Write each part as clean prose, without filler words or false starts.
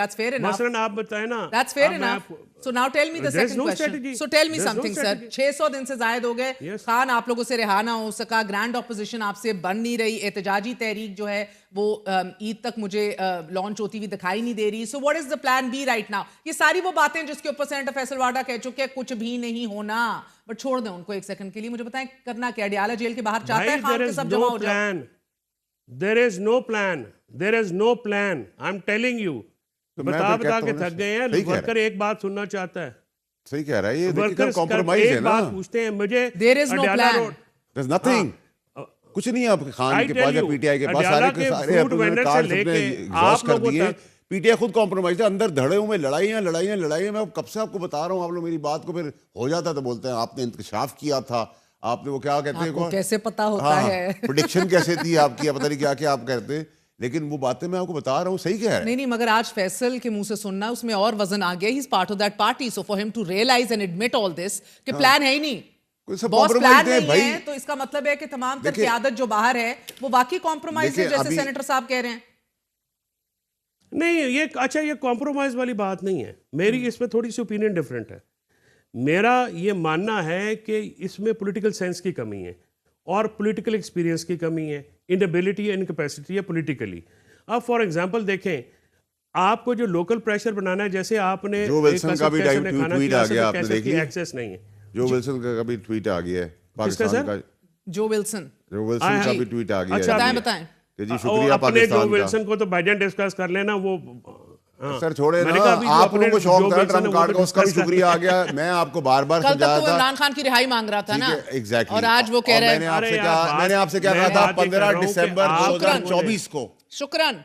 That's fair enough. मसलन आप बताएं ना. That's fair enough. So now tell me the second question. So tell me something, sir. 600 दिन से जायद हो गए. खान आप लोगों से रिहा ना हो सका. ग्रैंड ऑपोजिशन आपसे बन नहीं रही. एहतजाजी तहरीक जो है वो ईद तक मुझे लॉन्च होती हुई दिखाई नहीं दे रही. So what is the plan B right now? ये सारी वो बातें जिसके ऊपर सेनेटर फैसल वाडा कह चुके हैं कुछ भी नहीं होना. बट छोड़ दें उनको एक सेकंड के लिए. मुझे बताएं करना क्या. अडियाला जेल के बाहर चाहता है खान के सब जमा हो जाए. There is no plan. There is no plan. I'm telling you. बता के थक गए हैं. वर्कर एक बात सुनना चाहता है. सही कह रहा है. ये देखिए कॉम्प्रोमाइज है ना. बात पूछते हैं मुझे. There is no plan. There's nothing. कुछ नहीं है. आपके खान के पास या पीटीआई के पास सारे अपने कार्ड अपने एग्जॉस्ट कर दिए. पीटीआई खुद कॉम्प्रोमाइज है. अंदर धड़े हुए लड़ाइयाँ. मैं कब से आपको बता रहा हूँ. आप लोग मेरी बात को फिर हो जाता तो बोलते हैं आपने इंकशाफ किया था. आपने वो क्या कहते हैं कैसे पता होता है. प्रेडिक्शन कैसे थी आपकी. पता नहीं क्या क्या आप करते. लेकिन वो बातें मैं आपको बता रहा हूँ. सही कह रहा है. नहीं मगर आज फैसल के मुंह से सुनना उसमें और वजन आ गया. He is part of that party. So for him to realise and admit all this कि प्लान है ही नहीं. बॉस प्लान नहीं है तो इसका मतलब है कि तमाम तर क़यादत जो बाहर है वो वाकई कॉम्प्रोमाइज है जैसे सेनेटर साहब कह रहे हैं. नहीं ये अच्छा ये कॉम्प्रोमाइज वाली बात नहीं है. मेरी इसमें थोड़ी सी ओपिनियन डिफरेंट है. मेरा ये मानना है कि इसमें पॉलिटिकल सेंस की कमी है और पॉलिटिकल एक्सपीरियंस की कमी है. इनएबिलिटी या इनकैपेसिटी है पॉलिटिकली. अब फॉर एग्जांपल देखें आपको जो लोकल प्रेशर बनाना है जैसे आपने जो विल्सन का भी ट्वीट आ गया आपने देखी एक्सेस नहीं है. जो विल्सन का भी ट्वीट आ गया है पाकिस्तान का. जो विल्सन का भी ट्वीट आ गया है. अच्छा बताएं कि जी शुक्रिया पाकिस्तान का. जो विल्सन को तो बाइडेन डिस्कस कर लेना वो सर छोड़े ना. आप लोगों को शौक था ट्रम्प कार्ड का. उसका भी शुक्रिया आ गया. मैं आपको बार-बार समझाया था. इमरान खान की रिहाई मांग रहा था ना. एग्जैक्टली. और आज वो कह रहे हैं मैंने आपसे क्या कहा था 15 दिसंबर 2024 को. शुक्रान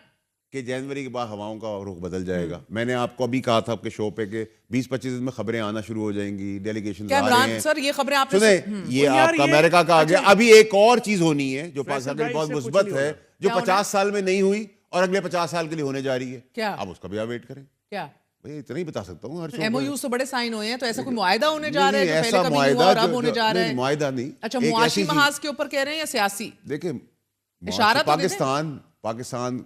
कि जनवरी के बाद हवाओं का रुख बदल जाएगा. मैंने आपको अभी कहा था आपके शो पे कि 20-25 दिन में खबरें आना शुरू हो जाएंगी. डेलीगेशन आ रहे हैं. सर ये खबरें आपने सुने. ये आपका अमेरिका का आ गया. अभी एक और चीज होनी है जो पाकिस्तान के लिए बहुत मुस्बत है जो 50 साल में नहीं हुई और अगले 50 साल के लिए होने जा रही है. क्या अब उसका भी आप वेट करें. क्या भाई इतना ही बता सकता हूँ. एमओयू तो बड़े साइन हुए हैं तो ऐसा कोई मुआहिदा होने जा रहा है जो ऐसा पहले कभी हुआ और अब होने जा रहा है. मुआहिदा नहीं. अच्छा मुआशी महाज के ऊपर कह रहे हैं या सियासी. देखिए इशारा तो पाकिस्तान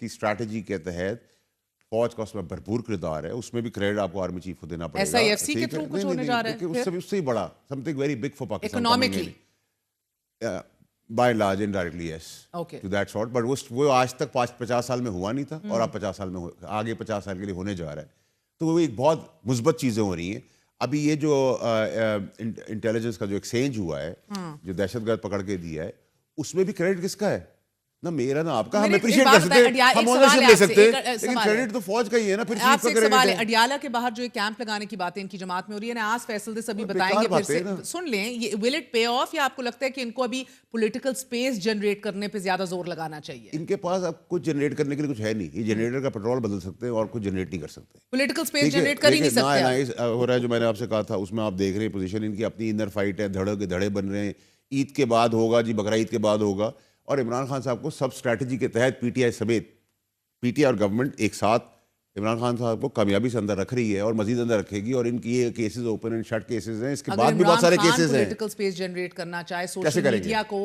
की स्ट्रैटेजी के तहत फौज का उसमें भरपूर किरदार है. उसमें भी क्रेडिट आपको आर्मी चीफ को देना पड़ेगा. SIFC के थ्रू कुछ होने जा रहा है. उससे ही बड़ा something very big for Pakistan economically by large indirectly yes to that sort. But वो आज तक 50 साल में हुआ नहीं था और अब 50 साल में आगे 50 साल के लिए होने जा रहा है. तो वो एक बहुत मुस्बत चीज़ें हो रही हैं. अभी ये जो इंटेलिजेंस का जो एक्सचेंज हुआ है जो दहशतगर्द पकड़ के दिया है उसमें भी क्रेडिट किसका है. ना मेरा ना आपका. हम अप्रिशिएट कर सकते हैं. हम ओनरशिप ले सकते हैं. लेकिन क्रेडिट तो फौज का ही है ना. फिर आपसे एक सवाल है. अडियाला के बाहर जो एक कैंप लगाने की बातें इनकी जमात में हो रही है ना. आज फैसल सभी बताएंगे फिर से सुन लें. ये विल इट पे ऑफ या आपको लगता है कि इनको अभी पॉलिटिकल स्पेस जनरेट करने पे ज्यादा जोर लगाना चाहिए. इनके पास अब कुछ जनरेट करने के लिए कुछ है नहीं. ये जनरेटर का पेट्रोल बदल सकते हैं और कुछ जनरेट नहीं कर सकते. पॉलिटिकल स्पेस जनरेट कर ही नहीं सकते. हो रहा है जो मैंने आपसे कहा था. उसमें आप देख रहे हैं पोजीशन इनकी अपनी इनर फाइट है. धड़े के धड़े बन रहे हैं. ईद के बाद होगा जी. बकरा ईद के बाद होगा. और इमरान खान साहब को सब स्ट्रैटेजी के तहत पीटीआई समेत पीटीआई और गवर्नमेंट एक साथ इमरान खान साहब को कामयाबी से अंदर रख रही है और मजीद अंदर रखेगी. और इनकी ये cases open and shut cases हैं. इसके बाद भी बहुत सारे केसेस हैं. पॉलिटिकल स्पेस जनरेट करना चाहे सोशल मीडिया को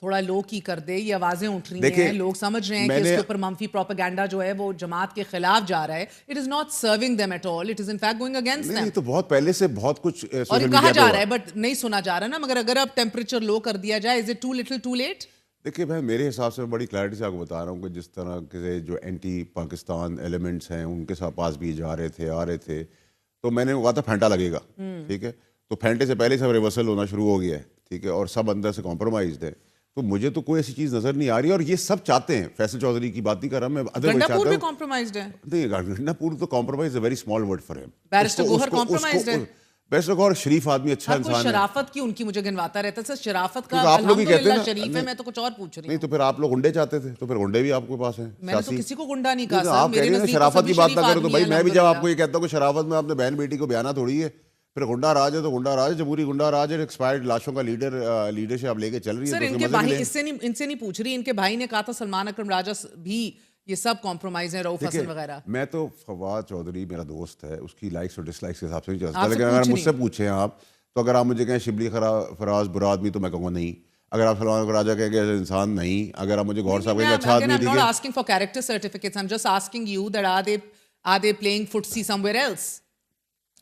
थोड़ा लो की कर दे. ये आवाजें उठ रही हैं. लोग समझ रहे हैं कि इसके ऊपर मंफी प्रोपेगेंडा जो है वो जमात के खिलाफ जा रहा है. It is not serving them at all. It is in fact going against them. तो बहुत पहले से बहुत कुछ और कहा जा रहा है बट नहीं सुना जा रहा ना. मगर अगर अब टेम्परेचर लो कर दिया जाए is it too little too late. देखिए भाई मेरे हिसाब से बड़ी क्लैरिटी से आपको बता रहा हूँ कि जिस तरह के जो एंटी पाकिस्तान एलिमेंट्स हैं उनके पास भी जा रहे थे आ रहे थे. तो मैंने कहा था फेंटा लगेगा. ठीक है. तो फेंटे से पहले सब रिवर्सल होना शुरू हो गया है. ठीक है. और सब अंदर से कॉम्प्रोमाइज है. तो मुझे तो कोई ऐसी चीज नजर नहीं आ रही. और ये सब चाहते हैं. फैसल चौधरी की बात नहीं कर रहा मैं. गंडापुर भी कॉम्प्रोमाइज्ड है. नहीं गंडापुर तो compromise very small word for him. Barrister Gohar compromised है. बैरिस्टर गौहर शरीफ आदमी अच्छा इंसान है. शराफत की उनकी मुझे गिनवाता रहता है. शराफत का आप लोग ही कहते हैं शरीफ है. मैं तो कुछ और पूछ रही हूं. नहीं तो फिर आप लोग गुंडे चाहते थे तो फिर गुंडे भी आपके पास हैं. मैंने तो किसी को गुंडा नहीं कहा सर. आप कह रहे हैं शराफत की बात ना करो तो भाई मैं भी जब आपको ये कहता हूँ कि शराफत में आपने बहन बेटी को बयाना थोड़ी है. फिर गुंडा राज है तो गुंडा राज. जमहूरी गुंडा राज है. एक्सपायर्ड लाशों का लीडरशिप आप लेके चल रही है. सर इनके भाई इनसे नहीं पूछ रही. इनके भाई ने कहा था सलमान अकरम राजा भी ये सब कॉम्प्रोमाइज है. रऊफ हसन वगैरह. मैं तो फवाद चौधरी मेरा दोस्त है. उसकी लाइक्स और डिसलाइक्स के हिसाब से नहीं चलता. लेकिन अगर मुझसे पूछें आप तो अगर आप मुझे कहें शिबली फराज बुरा आदमी तो मैं कहूँगा नहीं. اگر آپ سلمان راجہ کہیں گے انسان نہیں, اگر آپ مجھے گور صاحب کہیں گے اچھا آدمی I'm not asking for character certificates, I'm just asking you that are they playing footsie somewhere else?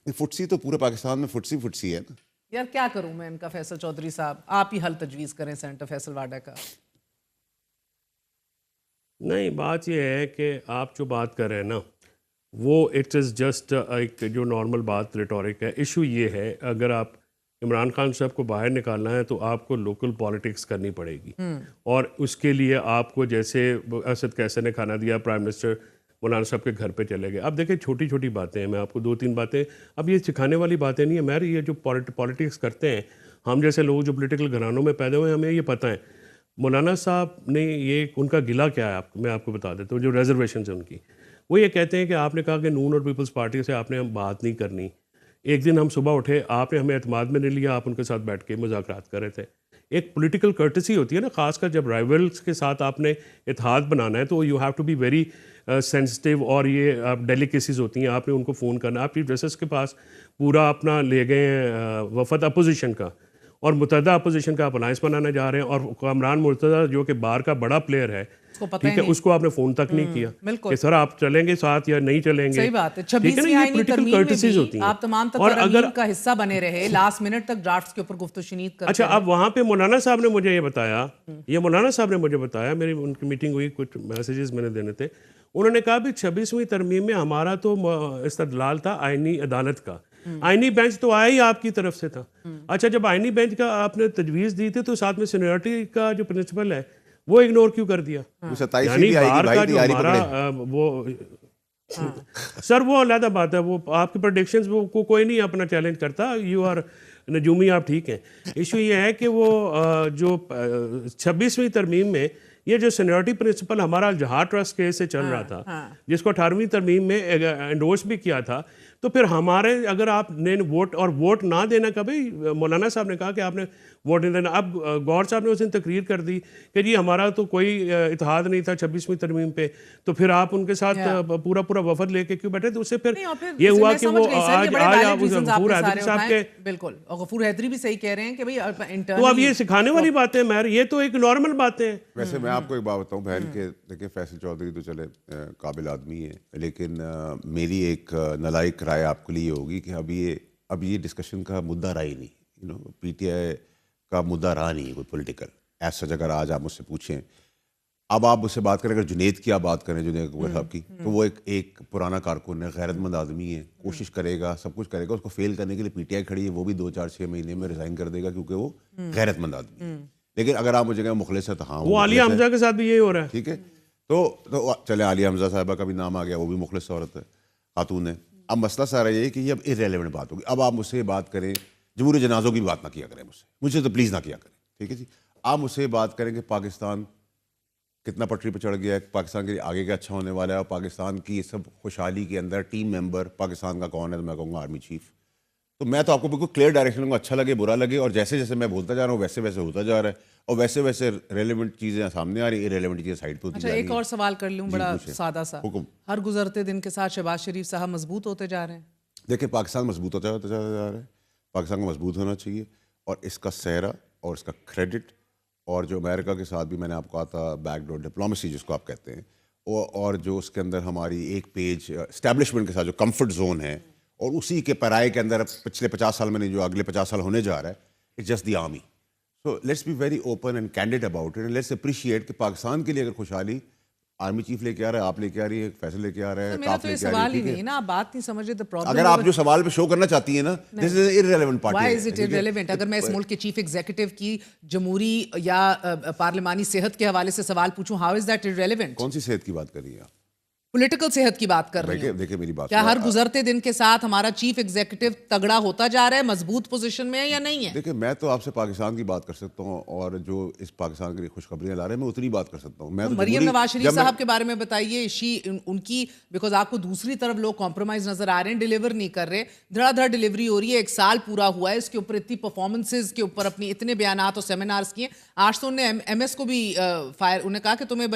فٹسی تو پورے پاکستان میں فٹسی ہے نا. یار کیا کروں میں ان کا فیصل چودھری صاحب, آپ ہی حل تجویز کریں سینیٹر فیصل واڈا کا. نہیں, بات یہ ہے کہ آپ جو بات کر رہے ہیں نا وہ اٹ از جسٹ ایک جو نارمل بات ریٹورک ہے. ایشو یہ ہے اگر آپ عمران خان صاحب کو باہر نکالنا ہے تو آپ کو لوکل پالیٹکس کرنی پڑے گی, اور اس کے لیے آپ کو جیسے اسد کیسر نے کھانا دیا, پرائم منسٹر مولانا صاحب کے گھر پہ چلے گئے. اب دیکھیں چھوٹی چھوٹی باتیں ہیں, میں آپ کو 2-3 باتیں, اب یہ سکھانے والی باتیں نہیں ہیں میر, یہ جو پالیٹکس کرتے ہیں ہم جیسے لوگ جو پولیٹیکل گھرانوں میں پیدا ہوئے ہیں ہمیں یہ پتہ ہے. مولانا صاحب نے یہ ان کا گلہ کیا ہے میں آپ کو بتا دیتا ہوں, جو ریزرویشنز ہیں ان کی, وہ یہ کہتے ہیں کہ آپ نے کہا کہ نون اور پیپلز پارٹی سے آپ نے ہم بات نہیں کرنی. ایک دن ہم صبح اٹھے, آپ نے ہمیں اعتماد میں نہیں لیا, آپ ان کے ساتھ بیٹھ کے مذاکرات کر رہے تھے. ایک پولیٹیکل کرٹسی ہوتی ہے نا, خاص کر جب رائیولس کے ساتھ آپ نے اتحاد بنانا ہے تو you have to be very sensitive, اور یہ ڈیلیکیسیز ہوتی ہیں. آپ نے ان کو فون کرنا, آپ چیف جسٹس کے پاس پورا اپنا لے گئے ہیں وفد اپوزیشن کا, اور متحدہ اپوزیشن کا آپ الائنس بنانے جا رہے ہیں, اور کامران مرتضیٰ جو کہ بار کا بڑا پلیئر ہے, ٹھیک ہے, اس کو آپ نے فون تک نہیں کیا کہ سر آپ چلیں گے ساتھ یا نہیں چلیں گے. صحیح بات ہے. 26ویں آئینی ترمیم میں بھی آپ تمام ترمیم کا حصہ بنے رہے, لاسٹ منٹ تک ڈرافٹس کے اوپر گفت و شنید کرتے. اچھا, اب وہاں پہ مولانا صاحب نے مجھے یہ بتایا, میری ان کی میٹنگ ہوئی, کچھ میسیجز میں نے دینے تھے. انہوں نے کہا بھی 26ویں ترمیم میں ہمارا تو استدلال تھا آئینی عدالت کا, آئینی بینچ تو آیا ہی آپ کی طرف سے تھا. اچھا, جب آئینی بینچ کا آپ نے تجویز دی تھی تو ساتھ میں سینیورٹی کا جو پرنسپل ہے وہ اگنور کیوں کر دیا؟ یعنی باہر کا جو ہمارا وہ سر وہ علیحدہ بات ہے, وہ آپ کی پریڈکشنز کو کوئی نہیں اپنا چیلنج کرتا, یو آر نجومی, آپ ٹھیک ہیں. ایشو یہ ہے کہ وہ جو 26ویں ترمیم میں یہ جو سینیورٹی پرنسپل ہمارا جہاد ٹرسٹ کیس سے چل رہا تھا, جس کو 18ویں ترمیم میں انڈورس بھی کیا تھا, تو پھر ہمارے اگر آپ نے ووٹ نہ دینا کا, بھائی مولانا صاحب نے کہا کہ آپ نے ووٹ نہیں دینا. اب گور صاحب نے اس دن تقریر کر دی کہ جی ہمارا تو کوئی اتحاد نہیں تھا 26ویں ترمیم پہ, تو پھر آپ ان کے ساتھ پورا وفد لے کے کیوں بیٹھے؟ تو اس سے پھر یہ ہوا کہ وہ آج آپ غفور حیدری صاحب کے, بالکل غفور حیدری بھی صحیح کہہ رہے ہیں کہ بھائی تو اب یہ سکھانے والی باتیں مہر, یہ تو ایک نارمل باتیں ہیں. ویسے میں آپ کو ایک بات بتاؤں بہن, کہ دیکھیں فیصل چودھری تو چلے قابل آدمی ہے, لیکن میری ایک نالائق رائے آپ کے لیے ہوگی کہ اب یہ ڈسکشن کا مدعا رہا ہی نہیں, پی ٹی آئی کا مدعا رہا نہیں ہے کوئی پولیٹیکل ایز سچ. اگر آج آپ مجھ سے پوچھیں, اب آپ اس سے بات کریں, اگر جنید کی آپ بات کریں, جنید اکبر صاحب کی, تو وہ ایک پرانا کارکن ہے, غیرت مند آدمی ہے, کوشش کرے گا, سب کچھ کرے گا. اس کو فیل کرنے کے لیے پی ٹی آئی کھڑی ہے, وہ بھی 2-4-6 مہینے میں ریزائن کر دے گا کیونکہ وہ غیرت مند آدمی ہے. لیکن اگر آپ مجھے کہیں مخلص ہے, تو ہاں وہ عالیہ حمزہ کے ساتھ بھی یہی ہو رہا ہے, ٹھیک ہے. تو چلے عالیہ حمزہ صاحبہ کا بھی نام آ گیا, وہ بھی مخلص عورت ہے, خاتون ہے. اب مسئلہ سارا یہ ہے کہ یہ اب ارریلیونٹ بات ہوگی. اب آپ مجھ سے بات کریں, جمہوری جنازوں کی بات نہ کیا کریں مجھ سے تو پلیز نہ کیا کریں, ٹھیک ہے جی. آپ مجھ سے بات کریں کہ پاکستان کتنا پٹری پہ چڑھ گیا ہے, پاکستان کے آگے کا اچھا ہونے والا ہے, اور پاکستان کی سب خوشحالی کے اندر ٹیم ممبر پاکستان کا کون ہے, تو میں کہوں گا آرمی چیف. تو میں تو آپ کو بالکل کلیئر ڈائریکشن دوں گا, اچھا لگے برا لگے, اور جیسے جیسے میں بولتا جا رہا ہوں ویسے ویسے ہوتا جا رہا ہے, اور ویسے ویسے ریلیونٹ چیزیں سامنے آ رہی ہیں, ریلیونٹ چیزیں سائڈ پہ ہوتی جا رہی ہیں. ایک اور سوال کر لوں, بڑا سادہ سا, ہر گزرتے دن کے ساتھ شہباز شریف صاحب مضبوط ہوتے جا رہے ہیں. دیکھیں پاکستان مضبوط ہوتا جا رہا ہے, پاکستان کو مضبوط ہونا چاہیے, اور اس کا سہرا اور اس کا کریڈٹ, اور جو امریکہ کے ساتھ بھی میں نے آپ کو کہا تھا بیک ڈور ڈپلومیسی جس کو آپ کہتے ہیں, اور جو اس کے اندر ہماری ایک پیج اسٹیبلشمنٹ کے ساتھ جو کمفرٹ زون ہے, اور اسی کے پرائے کے اندر پچھلے 50 سال میں نہیں, جو اگلے 50 سال ہونے جا رہا ہے, it's just the army. So let's be very open and candid about it, and let's appreciate کہ پاکستان کے لیے اگر خوشحالی آرمی چیف لے کے آ رہا ہے, آپ لے کے آ رہی ہے, فیصل لے کے آ رہا ہے, کاف لے کے آ رہی ہے, ٹھیک ہے. آپ بات نہیں سمجھے, اگر آپ جو سوال پہ شو کرنا چاہتی ہیں نا, this is an irrelevant part. Why is it irrelevant? اگر میں اس ملک کے چیف ایگزیکٹو کی جمہوری یا پارلیمانی صحت کے حوالے سے سوال پوچھوں, ہاؤ از دیٹ ارریلیونٹ؟ کون سی صحت کی بات کر رہی ہیں آپ؟ پولیٹیکل صحت کی بات کر رہی ہوں. دیکھیں میری بات, کیا ہر گزرتے دن کے ساتھ ہمارا چیف ایگزیکٹو تگڑا ہوتا جا رہا ہے, مضبوط پوزیشن میں ہے یا نہیں ہے؟ دیکھیں میں تو آپ سے پاکستان کی بات کر سکتا ہوں, اور جو اس پاکستان کے لیے خوشخبریاں لا رہے ہیں میں اتنی بات کر سکتا ہوں. میں مریم نواز شریف صاحب کے بارے میں بتائیے, ان کی, بیکاز آپ کو دوسری طرف لوگ کمپرومائز نظر آ رہے ہیں, ڈیلیور نہیں کر رہے, دھڑا دھڑ ڈیلیوری ہو رہی ہے, 1 سال پورا ہوا ہے, اس کے اوپر اتنی پرفارمنسز کے اوپر اپنی اتنے بیانات اور سیمینارز کیے. آج تو انہیں ایم ایس کو بھی فائر, انہیں کہا کہ تمہیں